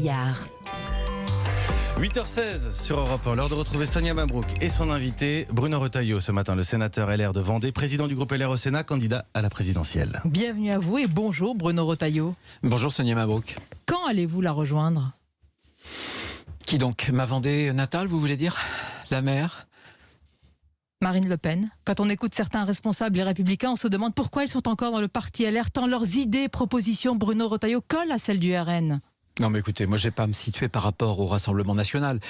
Maillard. 8h16 sur Europe 1, l'heure de retrouver Sonia Mabrouk et son invité Bruno Retailleau ce matin, le sénateur LR de Vendée, président du groupe LR au Sénat, candidat à la présidentielle. Bienvenue à vous et bonjour Bruno Retailleau. Bonjour Sonia Mabrouk. Quand allez-vous la rejoindre? Qui donc? Ma Vendée natale, vous voulez dire? La mère? Marine Le Pen. Quand on écoute certains responsables, les Républicains, on se demande pourquoi ils sont encore dans le parti LR, tant leurs idées, propositions, Bruno Retailleau, collent à celles du RN. Non mais écoutez, moi je n'ai pas à me situer par rapport au Rassemblement National.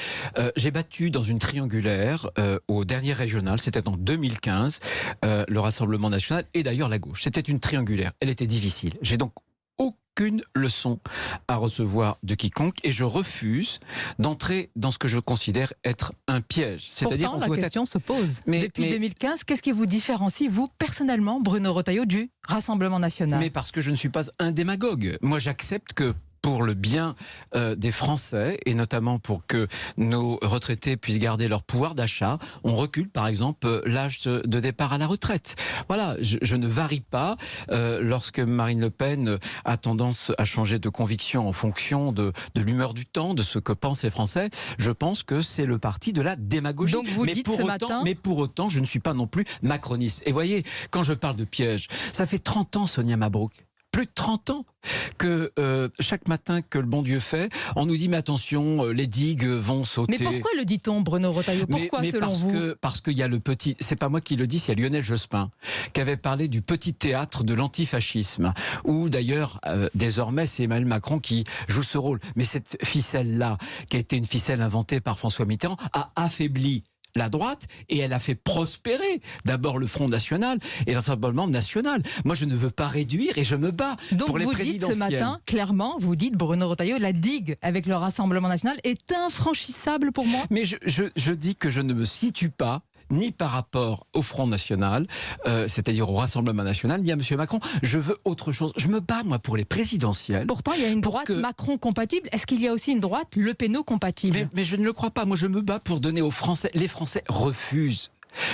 J'ai battu dans une triangulaire au dernier régional, c'était en 2015, le Rassemblement National et d'ailleurs la gauche. C'était une triangulaire, elle était difficile. J'ai donc aucune leçon à recevoir de quiconque et je refuse d'entrer dans ce que je considère être un piège. Pourtant, la question se pose. Depuis 2015, qu'est-ce qui vous différencie, vous, personnellement, Bruno Retailleau, du Rassemblement National? Mais parce que je ne suis pas un démagogue. Moi j'accepte que pour le bien des Français, et notamment pour que nos retraités puissent garder leur pouvoir d'achat, on recule par exemple l'âge de départ à la retraite. Voilà, je ne varie pas. Lorsque Marine Le Pen a tendance à changer de conviction en fonction de l'humeur du temps, de ce que pensent les Français, je pense que c'est le parti de la démagogie. Donc vous dites ce matin... Mais pour autant, je ne suis pas non plus macroniste. Et voyez, quand je parle de piège, ça fait 30 ans, Sonia Mabrouk, plus de 30 ans que chaque matin que le bon Dieu fait, on nous dit mais attention, les digues vont sauter. Mais pourquoi le dit-on, Bruno Retailleau? Pourquoi selon vous? Parce qu'il y a le petit, c'est pas moi qui le dis, c'est Lionel Jospin qui avait parlé du petit théâtre de l'antifascisme, où d'ailleurs désormais c'est Emmanuel Macron qui joue ce rôle. Mais cette ficelle-là, qui a été une ficelle inventée par François Mitterrand, a affaibli la droite et elle a fait prospérer d'abord le Front National et le Rassemblement National. Moi je ne veux pas réduire et je me bats pour les présidentielles. Donc vous dites ce matin, clairement, vous dites Bruno Retailleau, la digue avec le Rassemblement National est infranchissable pour moi? Mais je dis que je ne me situe pas ni par rapport au Front National, c'est-à-dire au Rassemblement National, ni à M. Macron. Je veux autre chose. Je me bats, moi, pour les présidentielles. Pourtant, il y a une droite Macron compatible. Est-ce qu'il y a aussi une droite Le Penno compatible? Mais je ne le crois pas. Moi, je me bats pour donner aux Français. Les Français refusent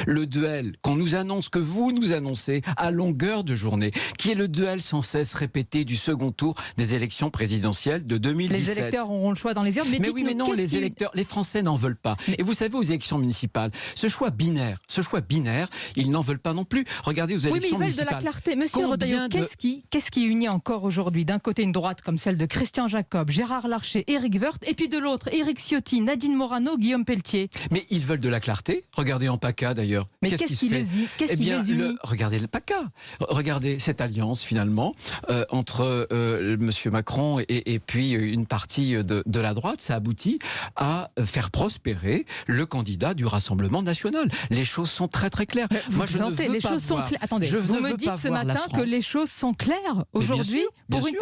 le duel qu'on nous annonce, que vous nous annoncez à longueur de journée, qui est le duel sans cesse répété du second tour des élections présidentielles de 2017. Les électeurs auront le choix dans les urnes. Mais oui, mais non, les électeurs, les Français n'en veulent pas. Et vous savez, aux élections municipales, ce choix binaire, ils n'en veulent pas non plus. Regardez aux élections municipales. Oui, mais ils veulent de la clarté. Monsieur Retailleau, qu'est-ce qui unit encore aujourd'hui? D'un côté, une droite comme celle de Christian Jacob, Gérard Larcher, Éric Woerth, et puis de l'autre, Éric Ciotti, Nadine Morano, Guillaume Pelletier. Mais ils veulent de la clarté. Regardez en PACA d'ailleurs. Mais qu'est-ce qui les unit? Regardez le PACA. Regardez cette alliance finalement entre M. Macron et puis une partie de la droite. Ça aboutit à faire prospérer le candidat du Rassemblement National. Les choses sont très très claires. Moi, je ne veux les choses sont claires. Attendez, vous me dites ce matin que les choses sont claires aujourd'hui.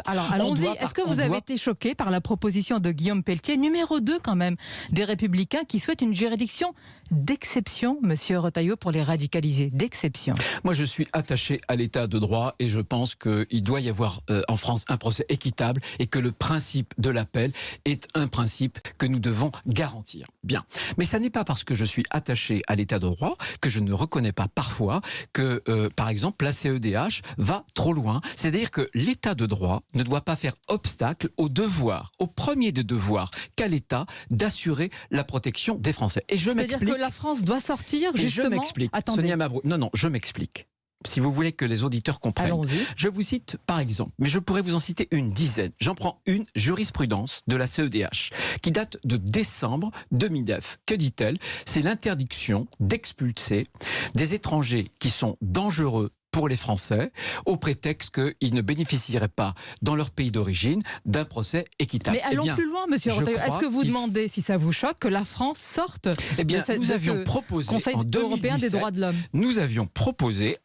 Alors allons-y. Est-ce que vous avez été choqué par la proposition de Guillaume Pelletier, numéro 2 quand même, des Républicains, qui souhaitent une juridiction d'exception, Monsieur Retailleau, pour les radicaliser, d'exception? Moi, je suis attaché à l'état de droit et je pense qu'il doit y avoir en France un procès équitable et que le principe de l'appel est un principe que nous devons garantir. Bien. Mais ça n'est pas parce que je suis attaché à l'état de droit que je ne reconnais pas parfois que, par exemple, la CEDH va trop loin. C'est-à-dire que l'état de droit ne doit pas faire obstacle au devoir, au premier des devoirs qu'a l'État d'assurer la protection des Français. Et je m'explique. C'est-à-dire que la France doit sortir justement... Je m'explique. Sonia Mabrouk. Non, je m'explique. Si vous voulez que les auditeurs comprennent. Je vous cite par exemple, mais je pourrais vous en citer une dizaine. J'en prends une, jurisprudence de la CEDH, qui date de décembre 2009. Que dit-elle? C'est l'interdiction d'expulser des étrangers qui sont dangereux pour les Français, au prétexte qu'ils ne bénéficieraient pas, dans leur pays d'origine, d'un procès équitable. Mais allons plus loin, Monsieur Retailleau. Est-ce que vous demandez, si ça vous choque, que la France sorte nous avions proposé Conseil en 2017, européen des droits de l'homme? Nous avions proposé,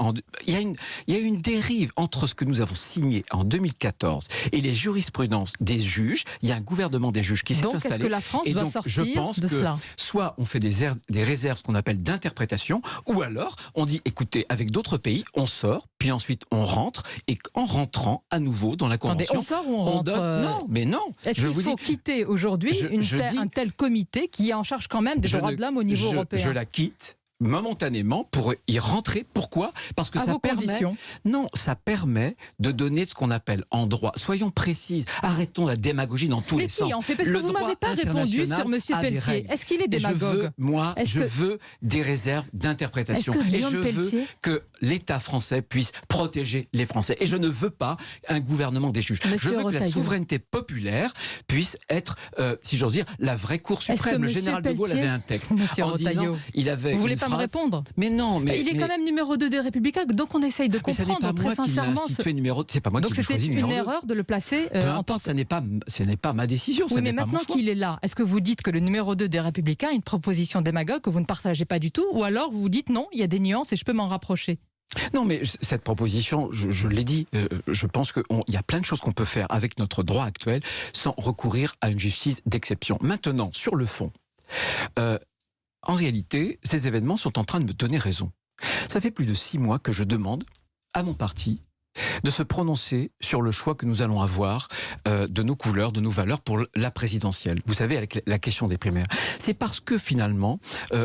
il y a une dérive entre ce que nous avons signé en 2014 et les jurisprudences des juges. Il y a un gouvernement des juges qui s'est installé. Donc, est-ce que la France doit sortir de cela? Soit on fait des réserves, ce qu'on appelle d'interprétation, ou alors on dit, écoutez, avec d'autres pays, on sort, puis ensuite on rentre, et en rentrant à nouveau dans la Convention... Attendez, on sort ou on rentre Non, mais non. Est-ce qu'il faut quitter aujourd'hui un tel comité qui est en charge quand même des droits de l'homme au niveau européen? Je la quitte. momentanément pour y rentrer. Pourquoi? Parce que ça permet de donner ce qu'on appelle en droit. Soyons précises, arrêtons la démagogie dans tous les sens. En fait, parce que vous m'avez pas répondu sur M. Pelletier. Est-ce qu'il est démagogue? Je veux des réserves d'interprétation. Et je veux que l'État français puisse protéger les Français. Et je ne veux pas un gouvernement des juges. Je veux que la souveraineté populaire puisse être, si j'ose dire, la vraie Cour suprême. Le général de Gaulle avait un texte en disant, il avait vous voulez pas me répondre? Mais non, mais il est quand même numéro 2 des Républicains, donc on essaye de comprendre très sincèrement. C'est pas moi qui l'ai choisi numéro 2. Donc c'était une erreur de le placer en tant que... Ce n'est pas ma décision. Oui, mais maintenant qu'il est là, est-ce que vous dites que le numéro 2 des Républicains a une proposition démagogue que vous ne partagez pas du tout, ou alors vous vous dites non, il y a des nuances et je peux m'en rapprocher? Non, mais cette proposition, je l'ai dit, je pense qu'il y a plein de choses qu'on peut faire avec notre droit actuel sans recourir à une justice d'exception. Maintenant, sur le fond, en réalité, ces événements sont en train de me donner raison. Ça fait plus de 6 mois que je demande à mon parti de se prononcer sur le choix que nous allons avoir de nos couleurs, de nos valeurs pour la présidentielle. Vous savez, avec la question des primaires. C'est parce que finalement,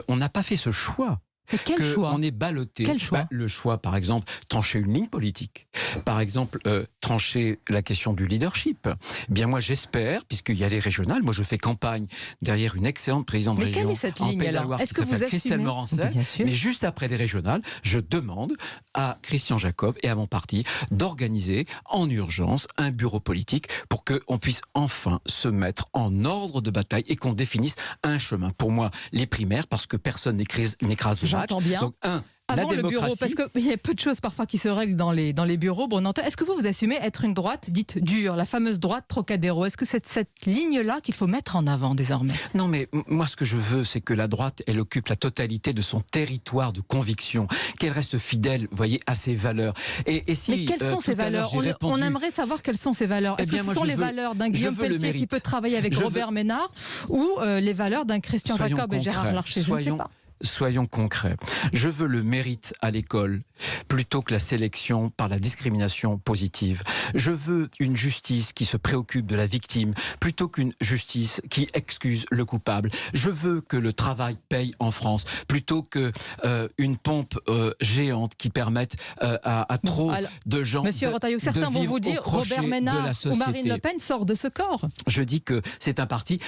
on n'a pas fait ce choix. Mais quel choix? On est ballotté. Quel choix? Le choix, par exemple, trancher une ligne politique. Par exemple, trancher la question du leadership. Eh bien, moi, j'espère, puisqu'il y a les régionales, moi, je fais campagne derrière une excellente présidente de région. Mais quelle est cette ligne, alors? Est-ce que vous assumez? Mais juste après les régionales, je demande à Christian Jacob et à mon parti d'organiser en urgence un bureau politique pour qu'on puisse enfin se mettre en ordre de bataille et qu'on définisse un chemin. Pour moi, les primaires, parce que personne n'écrase le match. J'entends bien. Donc, avant le bureau, parce qu'il y a peu de choses parfois qui se règlent dans les bureaux. Est-ce que vous assumez être une droite dite dure, la fameuse droite Trocadéro? Est-ce que c'est cette ligne-là qu'il faut mettre en avant désormais? Non, mais moi, ce que je veux, c'est que la droite, elle occupe la totalité de son territoire de conviction, qu'elle reste fidèle, vous voyez, à ses valeurs. Mais quelles sont ces valeurs? On aimerait savoir quelles sont ces valeurs. Est-ce que ce sont les valeurs d'un Guillaume Pelletier qui peut travailler avec Robert Ménard ou les valeurs d'un Christian Jacob et Gérard Larcher? Je ne sais pas. Soyons concrets. Je veux le mérite à l'école plutôt que la sélection par la discrimination positive. Je veux une justice qui se préoccupe de la victime plutôt qu'une justice qui excuse le coupable. Je veux que le travail paye en France plutôt que une pompe géante qui permette à trop de gens Monsieur Retailleau, certains vont vous dire Robert Ménard ou Marine Le Pen sort de ce corps. Je dis que c'est un parti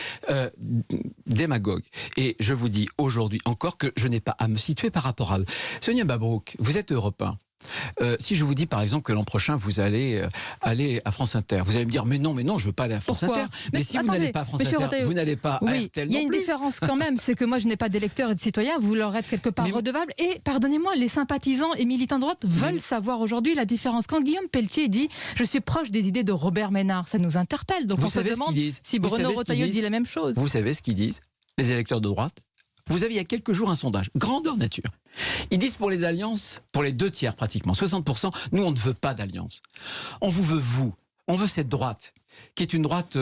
démagogue. Et je vous dis aujourd'hui encore que je n'ai pas à me situer par rapport à eux. Sonia Mabrouk, vous êtes européen. Si je vous dis par exemple que l'an prochain vous allez aller à France Inter, vous allez me dire mais non je veux pas aller à France Inter. Mais si vous n'allez pas à France Inter, vous n'allez pas à RTL non plus. Il y a une différence quand même, c'est que moi je n'ai pas d'électeurs et de citoyens, vous leur êtes quelque part redevable. Et pardonnez-moi, les sympathisants et militants de droite veulent savoir aujourd'hui la différence. Quand Guillaume Pelletier dit je suis proche des idées de Robert Ménard, ça nous interpelle. Donc on se demande si Bruno Retailleau dit la même chose. Vous savez ce qu'ils disent, les électeurs de droite? Vous avez il y a quelques jours un sondage, grandeur nature. Ils disent pour les alliances, pour les 2 tiers pratiquement, 60%, nous on ne veut pas d'alliance. On vous veut vous. On veut cette droite, qui est une droite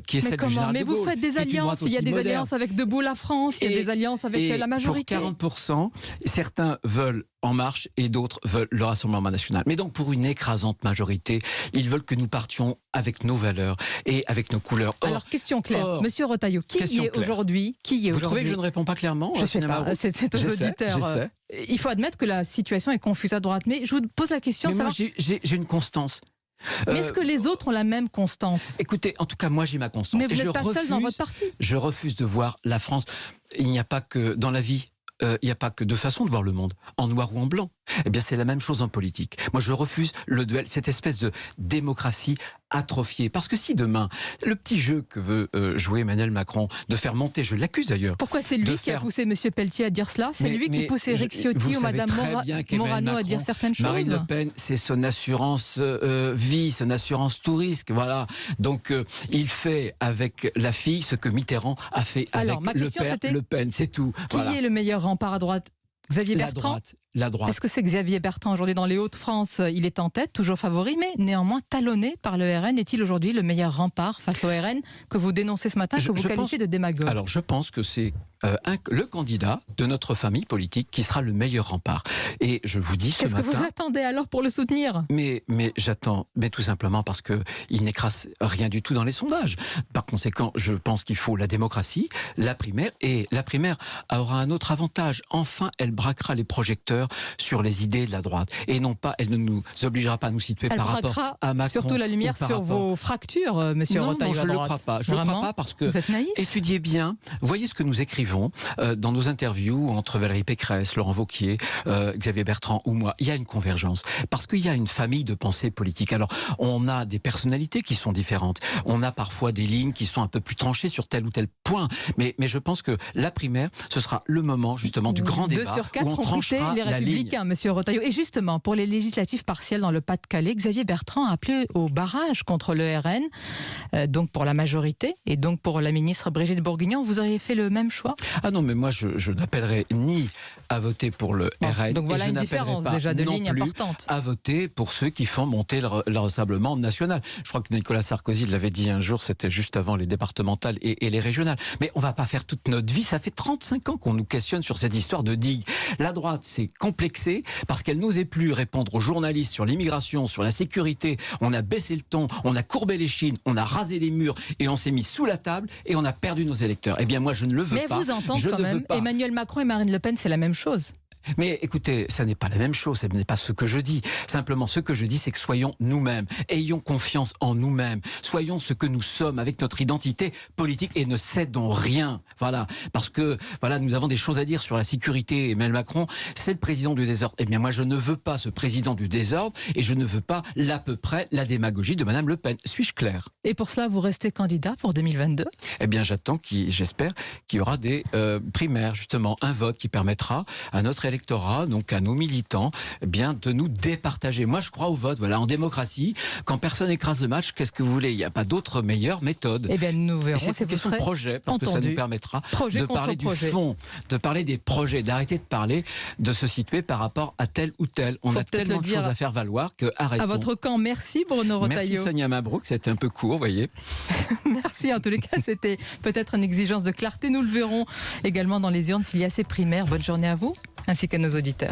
qui est celle du général de Gaulle. Mais vous faites des alliances, il y a des alliances avec Debout la France, il y a des alliances avec la majorité. Pour 40%, certains veulent En Marche et d'autres veulent le Rassemblement national. Mais donc pour une écrasante majorité, ils veulent que nous partions avec nos valeurs et avec nos couleurs. Alors question claire, Monsieur Retailleau, qui y est aujourd'hui? Vous trouvez que je ne réponds pas clairement? Je ne sais pas, c'est aux auditeurs. Il faut admettre que la situation est confuse à droite. Mais je vous pose la question... Mais moi j'ai une constance. Mais est-ce que les autres ont la même constance? Écoutez, en tout cas, moi j'ai ma constance. Mais vous n'êtes pas seul dans votre parti. Je refuse de voir la France. Il n'y a pas que dans la vie. Il n'y a pas que 2 façons de voir le monde, en noir ou en blanc. Eh bien, c'est la même chose en politique. Moi, je refuse le duel, cette espèce de démocratie atrophiée. Parce que si demain, le petit jeu que veut jouer Emmanuel Macron, de faire monter, je l'accuse d'ailleurs. Pourquoi c'est lui qui a poussé M. Pelletier à dire cela? C'est lui qui pousse Éric Ciotti ou Mme Morano à dire certaines choses? Marine Le Pen, c'est son assurance vie, son assurance tout risque. Voilà. Donc, il fait avec la fille ce que Mitterrand a fait avec le père Le Pen. C'est tout. Qui est le meilleur rempart à droite? Xavier Bertrand? la droite. Est-ce que c'est Xavier Bertrand aujourd'hui dans les Hauts-de-France? Il est en tête, toujours favori, mais néanmoins talonné par le RN. Est-il aujourd'hui le meilleur rempart face au RN que vous dénoncez ce matin, que vous qualifiez de démagogue? Alors je pense que c'est le candidat de notre famille politique qui sera le meilleur rempart. Et je vous dis ce matin... Qu'est-ce que vous attendez alors pour le soutenir? Mais j'attends, mais tout simplement parce qu'il n'écrase rien du tout dans les sondages. Par conséquent, je pense qu'il faut la démocratie, la primaire, et la primaire aura un autre avantage. Enfin, elle braquera les projecteurs sur les idées de la droite. Et non pas, elle ne nous obligera pas à nous situer par rapport à Macron. Surtout la lumière sur vos fractures, monsieur Retailleau. Non, je ne le crois pas. Je ne le crois pas parce que... Vous êtes naïf? Étudiez bien, voyez ce que nous écrivons dans nos interviews entre Valérie Pécresse, Laurent Wauquiez, Xavier Bertrand ou moi. Il y a une convergence parce qu'il y a une famille de pensée politique. Alors, on a des personnalités qui sont différentes. On a parfois des lignes qui sont un peu plus tranchées sur tel ou tel point. Mais je pense que la primaire, ce sera le moment justement du grand débat 2 sur 4 où on ont quitté tranchera les Républicains, monsieur Retailleau. Et justement, pour les législatives partielles dans le Pas-de-Calais, Xavier Bertrand a appelé au barrage contre le RN, donc pour la majorité, et donc pour la ministre Brigitte Bourguignon. Vous auriez fait le même choix? Ah non, mais moi, je n'appellerai ni à voter pour le RN. Donc voilà une différence déjà de ligne importante. À voter pour ceux qui font monter le Rassemblement national. Je crois que Nicolas Sarkozy l'avait dit un jour, c'était juste avant les départementales et les régionales. Mais on ne va pas faire toute notre vie. Ça fait 35 ans qu'on nous questionne sur cette histoire de digue. La droite s'est complexée parce qu'elle n'osait plus répondre aux journalistes sur l'immigration, sur la sécurité. On a baissé le ton, on a courbé les chines, on a rasé les murs et on s'est mis sous la table et on a perdu nos électeurs. Eh bien moi je ne le veux pas. Mais vous entendez quand même, Emmanuel Macron et Marine Le Pen, c'est la même chose. Mais écoutez, ça n'est pas la même chose, ce n'est pas ce que je dis. Simplement, ce que je dis, c'est que soyons nous-mêmes, ayons confiance en nous-mêmes, soyons ce que nous sommes avec notre identité politique et ne cédons rien. Voilà, parce que voilà, nous avons des choses à dire sur la sécurité. Emmanuel Macron, c'est le président du désordre. Eh bien, moi, je ne veux pas ce président du désordre et je ne veux pas l'à peu près la démagogie de Madame Le Pen. Suis-je clair? Et pour cela, vous restez candidat pour 2022? Eh bien, j'espère qu'il y aura des primaires, justement, un vote qui permettra à notre électorat, donc à nos militants, eh bien, de nous départager. Moi, je crois au vote. Voilà, en démocratie, quand personne écrase le match, qu'est-ce que vous voulez? Il n'y a pas d'autre meilleure méthode. Eh bien, nous verrons. C'est une question de projet, parce que ça nous permettra de parler du fond, de parler des projets, d'arrêter de parler, de se situer par rapport à tel ou tel. On a tellement de choses à faire valoir que arrêtons. À votre camp, merci Bruno Retailleau. Merci Sonia Mabrouk, c'était un peu court, vous voyez. Merci, en tous les cas, c'était peut-être une exigence de clarté. Nous le verrons également dans les urnes s'il y a ces primaires. Bonne journée à vous, ainsi qu'à nos auditeurs.